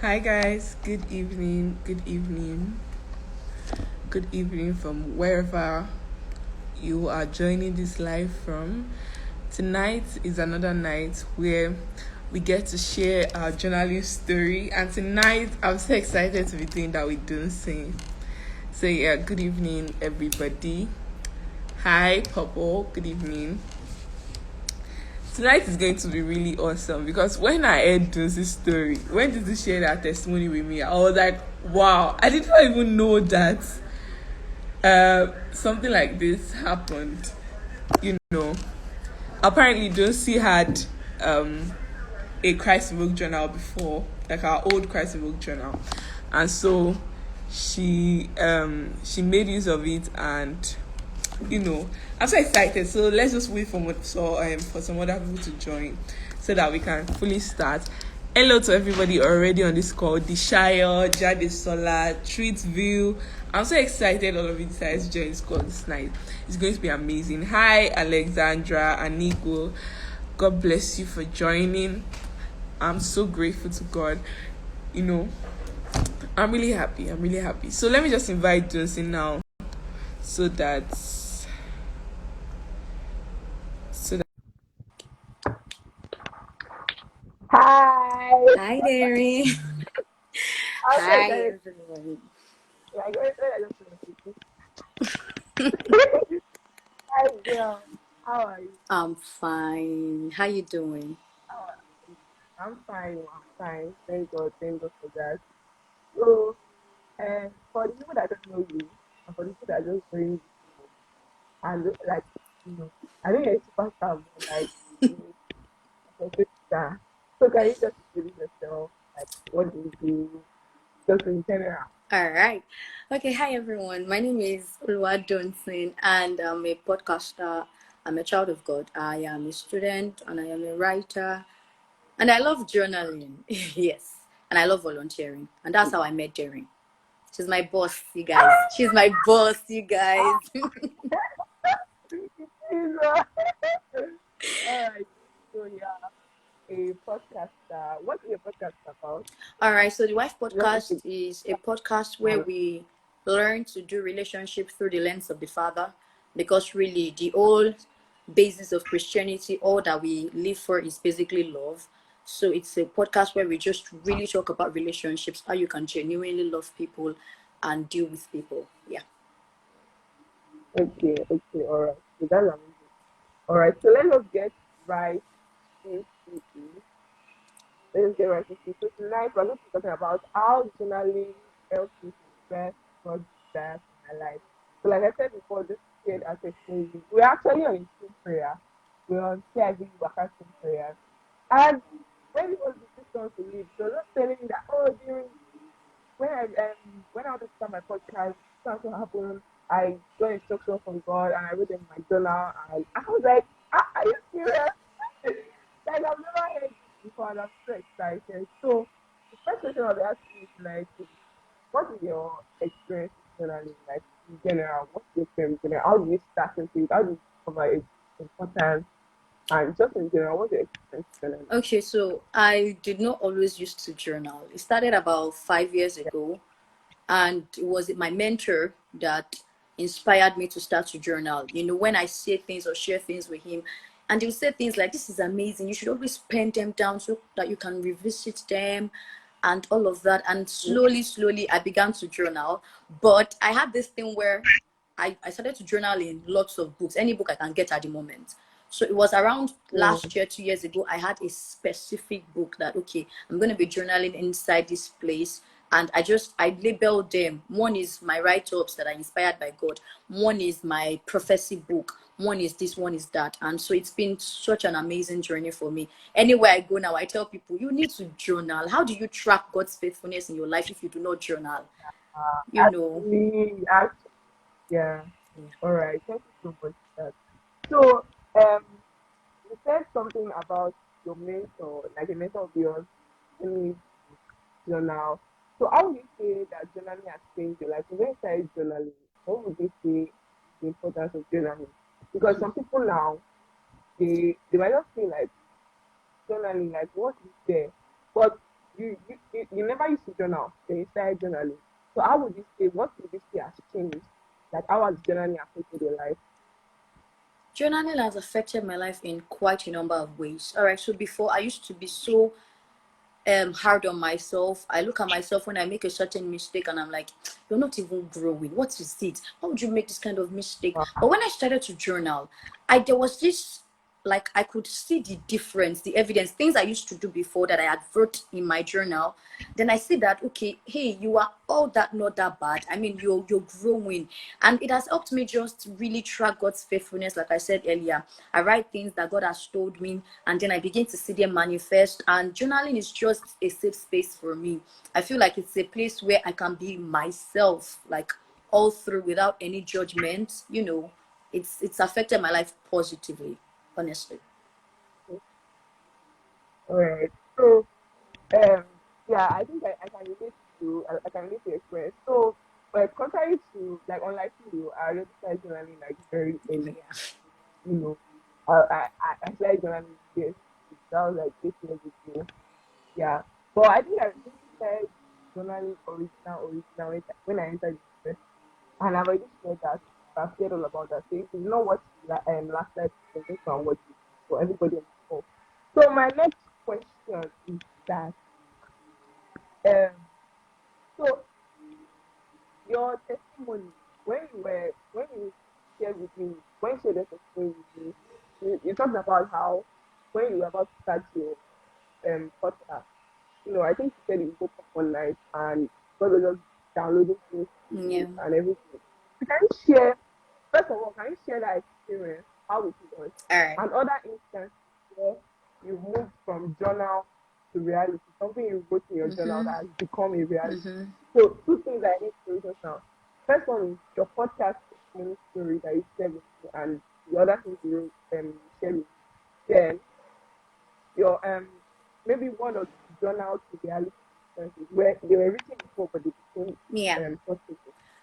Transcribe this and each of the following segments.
Hi guys, good evening from wherever you are joining this live from. Tonight is another night where we get to share our journaling story, and tonight I'm so excited to be doing that with Dunsin. So yeah, good evening everybody. Hi Popo, good evening. Tonight is going to be really awesome because when I heard Dunsin's story, when did she share that testimony with me, I was like, wow, I did not even know that something like this happened. You know, apparently Dunsin had a Christ-in-VOGUE journal before, like our old Christ-in-VOGUE journal, and so she made use of it, and I'm so excited. So let's just wait for some other people to join so that we can fully start. Hello to everybody already on this call. Dishire, Jade Sola, Treatview. I'm so excited all of you decided to join this call this night. It's going to be amazing. Hi Alexandra, Anigo. God bless you for joining. I'm so grateful to God. You know, I'm really happy. So let me just invite Johnson now so that Hi. Hi, Derry. I'm so Hi, excited. everyone. Like, I just want to Hi, girl. How are you? I'm fine. How you doing? How are you? I'm fine. I'm fine. Thank God for that. So, for the people that don't know you, and for the people that just join you, and like, I think you're a superstar, but like, you're a good star. So, can you just introduce yourself? Like, what do you do? Just in general. All right. Okay. Hi, everyone. My name is Dunsin, and I'm a podcaster. I'm a child of God. I am a student, and I am a writer, and I love journaling. Yes, and I love volunteering, and that's how I met Derry. She's my boss, you guys. She's my boss, you guys. Jesus. All right. So, yeah. A podcaster. What is a podcast about? All right, so the Wife Just Podcast a is a podcast where we learn to do relationship through the lens of the Father, because really the whole basis of Christianity, all that we live for, is basically love. So it's a podcast where we just really talk about relationships, how you can genuinely love people and deal with people. Yeah. okay, all right. So that's amazing. All right, so let us get right into it. Let's get right into it. So tonight we're going to be talking about how journaling helps me to express God's desires in my life. So like I said before, this kid as a story, we're actually on a team prayer. We're on CIV Waka team prayer. And when it was the decision to leave, so not telling me that, oh, during when I wanted to start my podcast, something happened. I got instructions from God and I wrote in my journal, and I was like, are you serious? Like I've never heard this before, and I'm so excited. So the first question I'll be asking you tonight is, what is your experience with journaling, like in general? What's your experience in general? How do you start into it? How do you discover its importance? And just in general, what's your experience with journaling? Okay, so I did not always used to journal. It started about 5 years ago, and it was my mentor that inspired me to start to journal. When I say things or share things with him, and he'll say things like, this is amazing, you should always pen them down so that you can revisit them and all of that. And slowly I began to journal. But I had this thing where I started to journal in lots of books, any book I can get at the moment. So it was around Mm, last year, 2 years ago, I had a specific book that, okay, I'm going to be journaling inside this place. And I labeled them. One is my write-ups that are inspired by God. One is my prophecy book. One is this, one is that. And so it's been such an amazing journey for me. Anywhere I go now, I tell people, you need to journal. How do you track God's faithfulness in your life if you do not journal? You know. actually, yeah. All right. Thank you so much for that. So, um, you said something about your mentor, like a mentor of yours, telling you to journal. So, how would you say that journaling has changed your life? So, when you started journaling, what would you say the importance of journaling? Because some people now, they might not feel like journaling, like what is there? But you never used journal, then you started journaling. So how would you say, what would you say has changed? Like how has journaling affected your life? Journaling has affected my life in quite a number of ways. All right, so before I used to be so hard on myself. I look at myself when I make a certain mistake and I'm like, you're not even growing. What is it? How would you make this kind of mistake? But when I started to journal, there was this, like, I could see the difference, the evidence, things I used to do before that I had wrote in my journal. Then I see that, okay, hey, you are all that not that bad. I mean, you're growing. And it has helped me just really track God's faithfulness. Like I said earlier, I write things that God has told me, and then I begin to see them manifest. And journaling is just a safe space for me. I feel like it's a place where I can be myself, like all through without any judgment. It's affected my life positively, honestly. All right. So um yeah, I think I can relate to I can relate to your experience. So but contrary to like unlike you, I already started journaling like very early, Yeah. you know. I started journaling, yes, that was like 8 years ago. Yeah. But I think I really started journaling when I entered university. And I've already shared that. I've shared all about that. So if you know what last night, you can just go and watch it for everybody on the call. So my next question is that um so your testimony when you shared with me when you shared the testimony with me, you talked about how when you were about to start your podcast, I think you said you woke up one night and God was just downloading things to Yeah. you and everything. So can you share, first of all, can you share that experience, how it was, All right. and other instances where you moved from journal to reality, something you wrote in your journal Mm-hmm. that has become a reality. Mm-hmm. So two things I need to just now. First one is your podcast testimony story that you shared with me, and the other thing you wrote, shared with me. Then your maybe one or two journal to reality experiences where they were written before but they became Yeah. possible.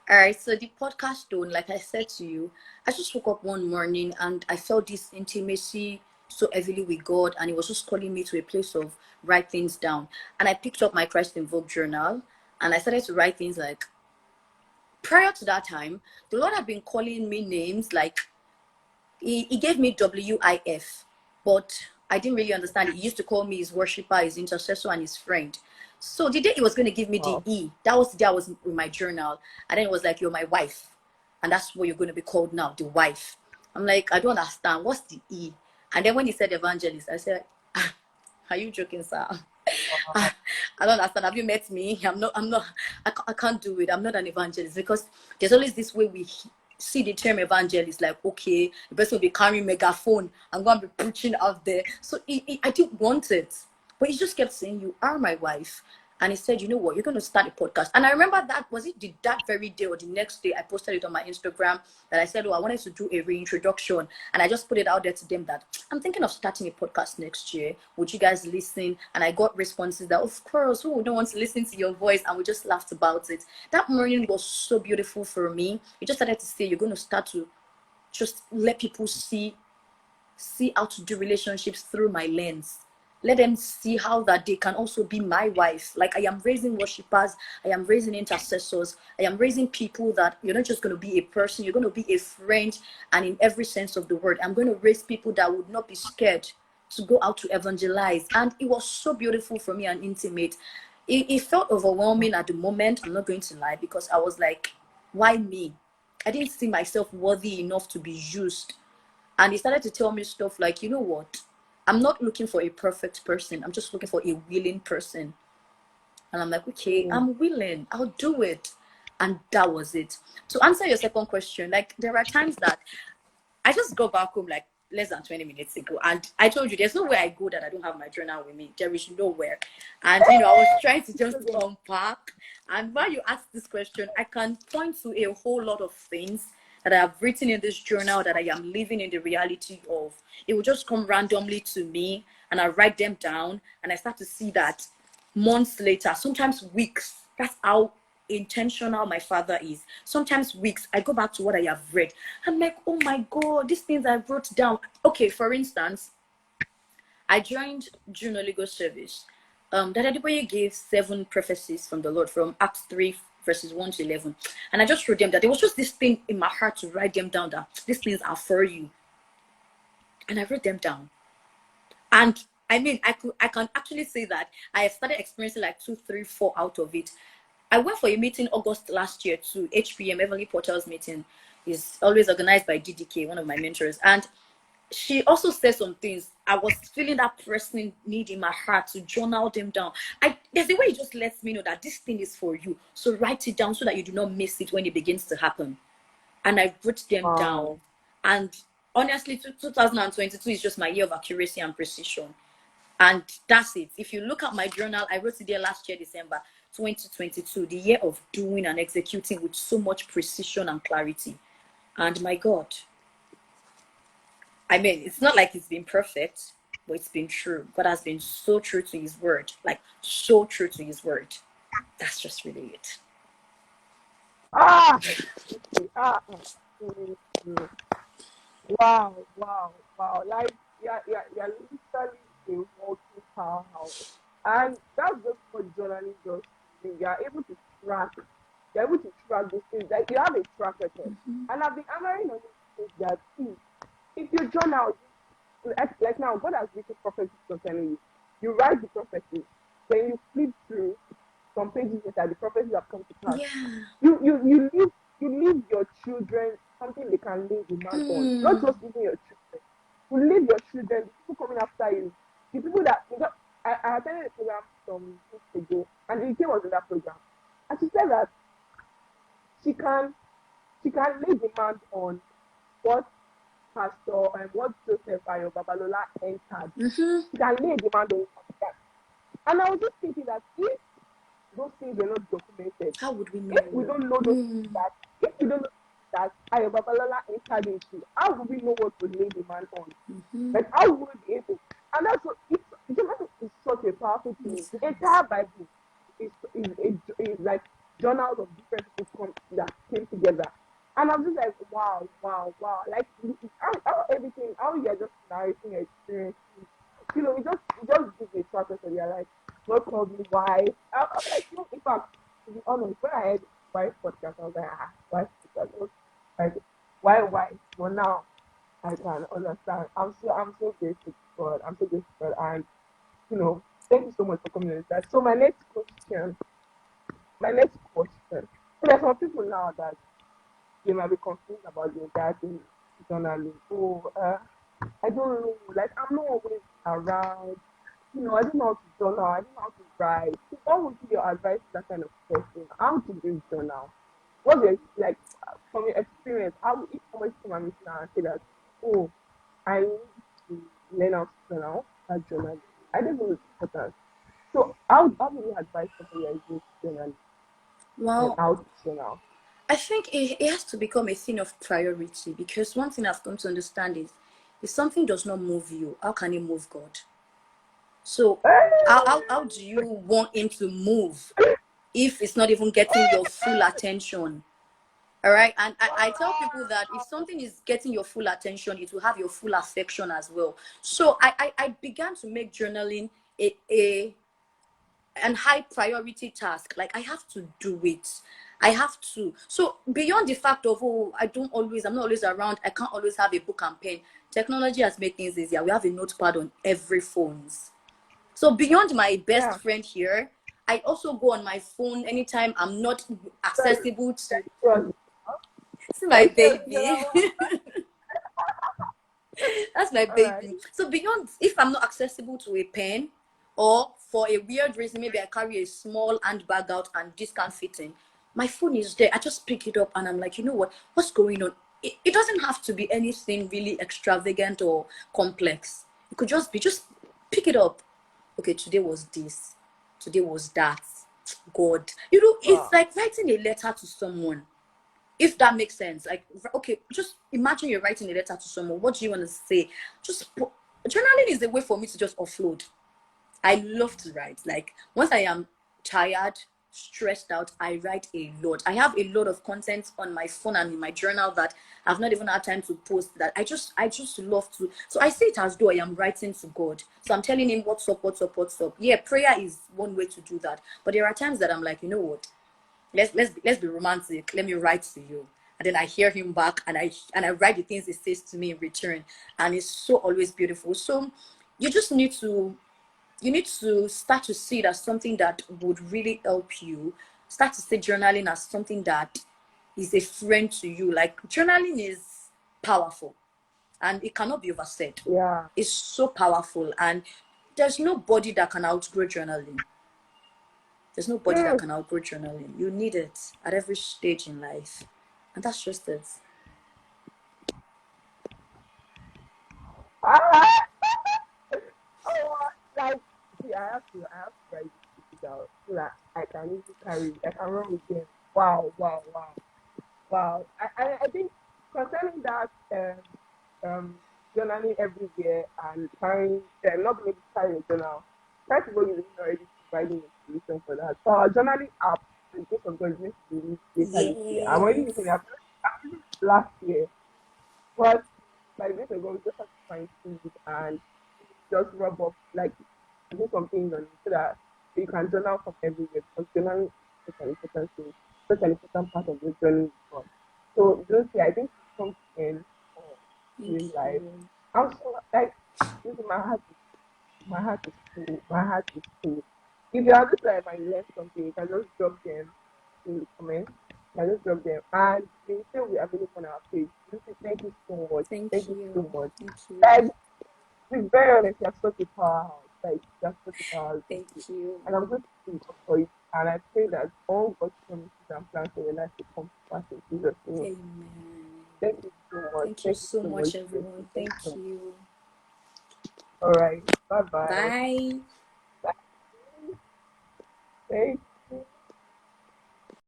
All right, so the podcast tone, like I said to you, I just woke up one morning and I felt this intimacy so heavily with God, and it was just calling me to a place of write things down. And I picked up my Christ-in-VOGUE journal and I started to write things like, prior to that time, the Lord had been calling me names like he gave me WIF, but I didn't really understand it. He used to call me his worshiper, his intercessor, and his friend. So the day he was going to give me the Wow. E, that was the day I was in my journal. And then it was like, you're my wife. And that's what you're going to be called now, the wife. I'm like, I don't understand. What's the E? And then when he said evangelist, I said, are you joking, sir? I don't understand. Have you met me? I can't do it. I'm not an evangelist, because there's always this way we see the term evangelist, like, okay, the person will be carrying megaphone and going to be preaching out there. So I didn't want it, but he just kept saying, you are my wife. And he said, you know what, you're going to start a podcast. And I remember that very day or the next day, I posted it on my Instagram that I said, oh, I wanted to do a reintroduction. And I just put it out there to them that I'm thinking of starting a podcast next year. Would you guys listen? And I got responses that, of course, who don't want to listen to your voice? And we just laughed about it. That morning was so beautiful for me. You just started to say, you're going to start to just let people see how to do relationships through my lens. Let them see how that they can also be my wife. Like, I am raising worshippers, I am raising intercessors, I am raising people that you're not just going to be a person, you're going to be a friend, and in every sense of the word. I'm going to raise people that would not be scared to go out to evangelize. And it was so beautiful for me and intimate. It felt overwhelming at the moment, I'm not going to lie, because I was like, why me? I didn't see myself worthy enough to be used. And he started to tell me stuff like, you know what? I'm not looking for a perfect person. I'm just looking for a willing person. And I'm like, okay, Mm. I'm willing. I'll do it. And that was it. To answer your second question, like, there are times that I just go back home like less than 20 minutes ago. And I told you, there's nowhere I go that I don't have my journal with me. There is nowhere. And, I was trying to just Okay. unpack. And while you ask this question, I can point to a whole lot of things that I have written in this journal that I am living in the reality of. It will just come randomly to me and I write them down and I start to see that months later, sometimes weeks. That's how intentional my father is. Sometimes weeks, I go back to what I have read. I'm like, oh my God, these things I wrote down. Okay, for instance, I joined Juno Legal Service. That Adebayo gave 7 prophecies from the Lord from Acts 3 verses 1 to 11, and I just wrote them that there was just this thing in my heart to write them down, that these things are for you, and I wrote them down. And I mean, I can actually say that I have started experiencing like 2, 3, 4 out of it. I went for a meeting August last year to HPM, Heavenly Portals meeting. Is always organized by DDK, one of my mentors, and she also said some things. I was feeling that pressing need in my heart to journal them down. There's a way it just lets me know that this thing is for you. So write it down so that you do not miss it when it begins to happen. And I wrote them down. And honestly, 2022 is just my year of accuracy and precision. And that's it. If you look at my journal, I wrote it there last year, December 2022, the year of doing and executing with so much precision and clarity. And my God, I mean, it's not like it's been perfect, but it's been true. God has been so true to his word, like so true to his word. That's just really it. Wow, wow, wow. Like, you're literally a walking powerhouse. And that's just what journaling does to me. You're able to track these things. Like, you have a track record. And I've been hammering on this that, if you journal, like now, God has written prophecies concerning you. You write the prophecy, then you flip through some pages later, the prophecies have come to pass. Yeah. You leave your children something they can lay demand on. Not just leaving your children. You leave your children, the people coming after you, the people that I attended a program some weeks ago, and the UK was in that program. And she said that she can lay demand on what Pastor and what Joseph Ayo Babalola entered. She can lay demand on that. And I was just thinking that if those things were not documented, how would we know? If we don't know those things if we don't know that Ayo Babalola entered into, how would we know what to lay demand on? Like, how would we be able? And that's what it's such a powerful thing. The entire Bible is like journals of different people that came together. And I'm just like, wow. Like, how you are just narrating your experience. It just gives a track record. You're like, God called me wise. I'm like, in fact, to be honest, when I heard wise podcast, I was like, wise podcast. Like, why wise? But now I can understand. I'm so grateful to God. I'm so grateful to God. And thank you so much for coming on that. So my next question. So there's some people now that they might be confused about the entire thing journaling. I don't know. Like, I'm not always around. I don't know how to journal. I don't know how to write. So what would be your advice to that kind of person? How to do journal? What's your, like, from your experience? How, if somebody come and meet you and say that, oh, I need to learn how to journal, that journal. I don't know it's important. So how do you advise somebody who is journaling? Well, how to journal? I think it has to become a thing of priority, because one thing I've come to understand is, if something does not move you, how can it move God? So how do you want him to move if it's not even getting your full attention? All right. And I tell people that if something is getting your full attention, it will have your full affection as well. So I began to make journaling a high priority task. Like, I have to do it. I have to. So beyond the fact of, I'm not always around, I can't always have a book and pen. Technology has made things easier. We have a notepad on every phone. So beyond my best friend here, I also go on my phone anytime I'm not accessible to. It's my baby. That's my baby. Right. So beyond, if I'm not accessible to a pen, or for a weird reason, maybe I carry a small handbag out and this can't fit in, my phone is there. I just pick it up and I'm like, you know what? What's going on? It doesn't have to be anything really extravagant or complex. It could just pick it up. Okay, today was this. Today was that. God. It's like writing a letter to someone. If that makes sense. Like, okay, just imagine you're writing a letter to someone. What do you want to say? Journaling is a way for me to just offload. I love to write. Like, once I am tired, stressed out, I write a lot. I have a lot of content on my phone and in my journal that I've not even had time to post, that I just love to. So I see it as though I am writing to God. So I'm telling him what's up, what's up, what's up. Yeah, prayer is one way to do that. But there are times that I'm like, you know what? Let's be romantic. Let me write to you. And then I hear him back, and I write the things he says to me in return. And it's so always beautiful. So you just need to start to see it as something that would really help you. Start to see journaling as something that is a friend to you. Like, journaling is powerful and it cannot be oversaid. Yeah. It's so powerful, and there's nobody that can outgrow journaling. There's nobody that Yes. can outgrow journaling. You need it at every stage in life. And that's just it. Ah! Oh, like, see, I have to write this out so that I can easily carry it. I can run with them. Wow, wow, wow, wow. I think concerning that, journaling everywhere and carrying, not being able to carry a journal, first of all, you're already providing a solution for that. So our journaling app, in case of God, is going to be released later this year. I'm already using it. Yes. I've used it last year, but by the grace of God, we just have to find it and just rub off, like, do some things on it so that you can journal from everywhere, because journaling is such an important thing, such an important part of the journey with God. So don't say, I think it's something for Thank real life. you. I'm so like, this is my heart is full. My heart is full. If you have this like I learned something, you can just drop them in the comments. You can just drop them, and they will still be available on our page. Lucy, thank you so much. Thank Thank you you. so much. Thank you. Like, to be very honest, you're such a powerhouse. Like, you're such a powerhouse. Thank you. And I'm going to thank God for it. And I pray that all God's promises and plans for your life will come to pass in Jesus' name. Amen. Thank you so much. Thank you Thank you so so much. much, everyone. Thank Thank you so much. you. All right. Bye bye. Bye. Bye. Thank